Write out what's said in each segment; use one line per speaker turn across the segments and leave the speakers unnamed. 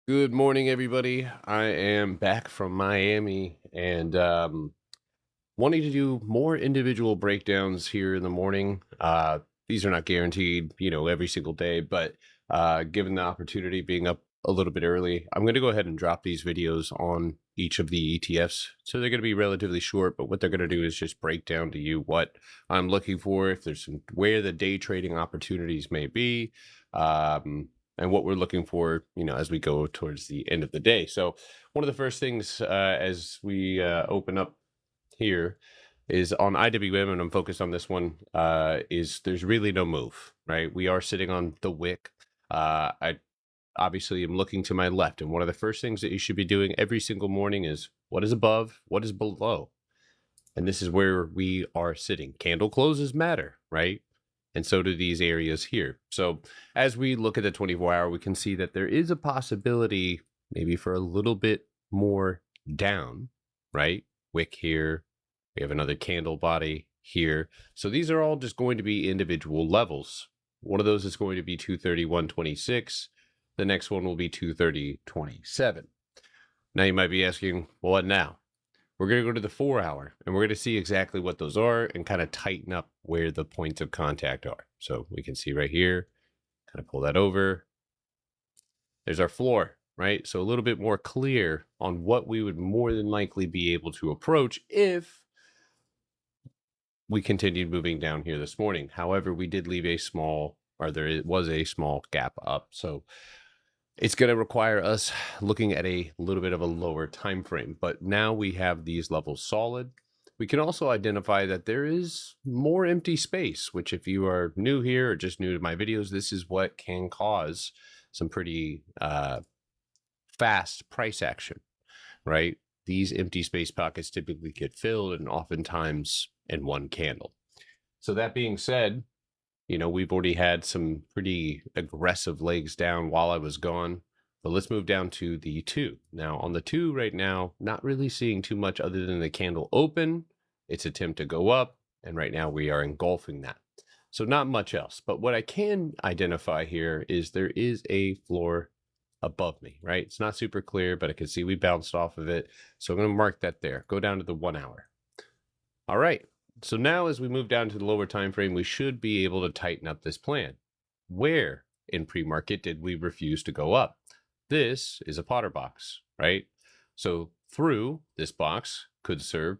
Good morning, everybody. I am back from Miami and wanting to do more individual breakdowns here in the morning. These are not guaranteed, every single day, but given the opportunity being up a little bit early, I'm going to go ahead and drop these videos on each of the ETFs. So they're going to be relatively short, but what they're going to do is just break down to you what I'm looking for, if there's where the day trading opportunities may be. And what we're looking for, as we go towards the end of the day. So one of the first things as we open up here is on IWM, and I'm focused on this one, is there's really no move, right? We are sitting on the wick. I obviously am looking to my left, and one of the first things that you should be doing every single morning is what is above, what is below. And this is where we are sitting. Candle closes matter, right? And so do these areas here. So as we look at the 24-hour, we can see that there is a possibility maybe for a little bit more down, right? Wick here. We have another candle body here. So these are all just going to be individual levels. One of those is going to be 231.26. The next one will be 230.27. Now you might be asking, well, what now? We're going to go to the 4-hour and we're going to see exactly what those are and kind of tighten up where the points of contact are. So we can see right here, kind of pull that over. There's our floor, right? So a little bit more clear on what we would more than likely be able to approach if we continued moving down here this morning. However, we did leave a small, or there was a small gap up. So it's going to require us looking at a little bit of a lower time frame, but now we have these levels solid. We can also identify that there is more empty space, which if you are new here or just new to my videos, this is what can cause some pretty fast price action, right? These empty space pockets typically get filled and oftentimes in one candle. So that being said, we've already had some pretty aggressive legs down while I was gone. But let's move down to the 2. Now, on the 2 right now, not really seeing too much other than the candle open, its attempt to go up, and right now we are engulfing that. So not much else. But what I can identify here is there is a floor above me, right? It's not super clear, but I can see we bounced off of it. So I'm going to mark that there. Go down to the 1-hour. All right. So now as we move down to the lower time frame, we should be able to tighten up this plan. Where in pre-market did we refuse to go up? This is a Potter box, right? So through this box would serve,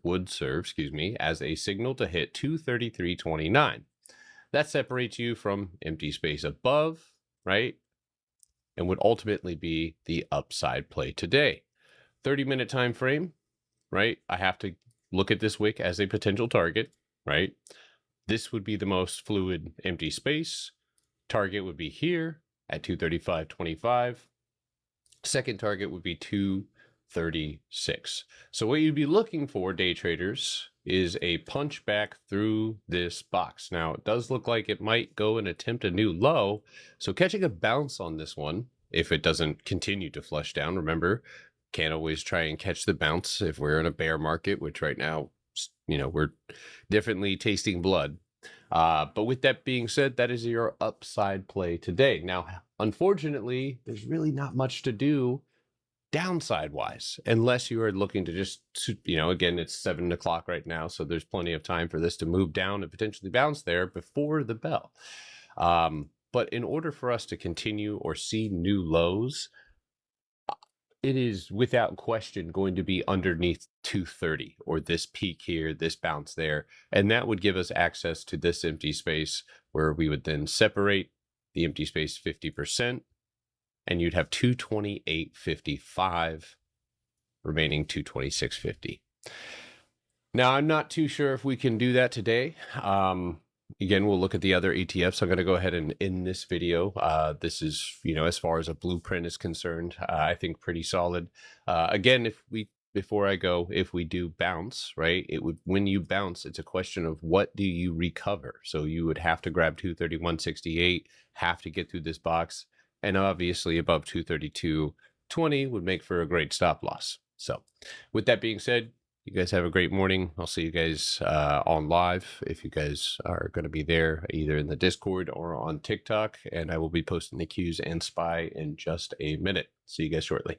as a signal to hit 233.29. That separates you from empty space above, right? And would ultimately be the upside play today. 30-minute time frame, right? I have to look at this wick as a potential target, right? This would be the most fluid empty space. Target would be here at 235.25. Second target would be 236. So what you'd be looking for, day traders, is a punch back through this box. Now, it does look like it might go and attempt a new low. So catching a bounce on this one, if it doesn't continue to flush down, remember, can't always try and catch the bounce if we're in a bear market, which right now, we're definitely tasting blood. But with that being said, that is your upside play today. Now, unfortunately, there's really not much to do downside wise, unless you are looking to just, again, it's 7 o'clock right now. So there's plenty of time for this to move down and potentially bounce there before the bell. But in order for us to continue or see new lows, it is without question going to be underneath 230 or this peak here, this bounce there. And that would give us access to this empty space where we would then separate the empty space 50%, and you'd have 228.55 remaining 226.50. Now, I'm not too sure if we can do that today. Again, we'll look at the other ETFs. I'm going to go ahead and end this video. This is, as far as a blueprint is concerned, I think pretty solid. Again, before I go, if we do bounce, right, when you bounce, it's a question of what do you recover? So you would have to grab 231.68, have to get through this box, and obviously above 232.20 would make for a great stop loss. So with that being said, You guys have a great morning. I'll see you guys on live if you guys are going to be there, either in the Discord or on TikTok. And I will be posting the Qs and SPY in just a minute. See you guys shortly.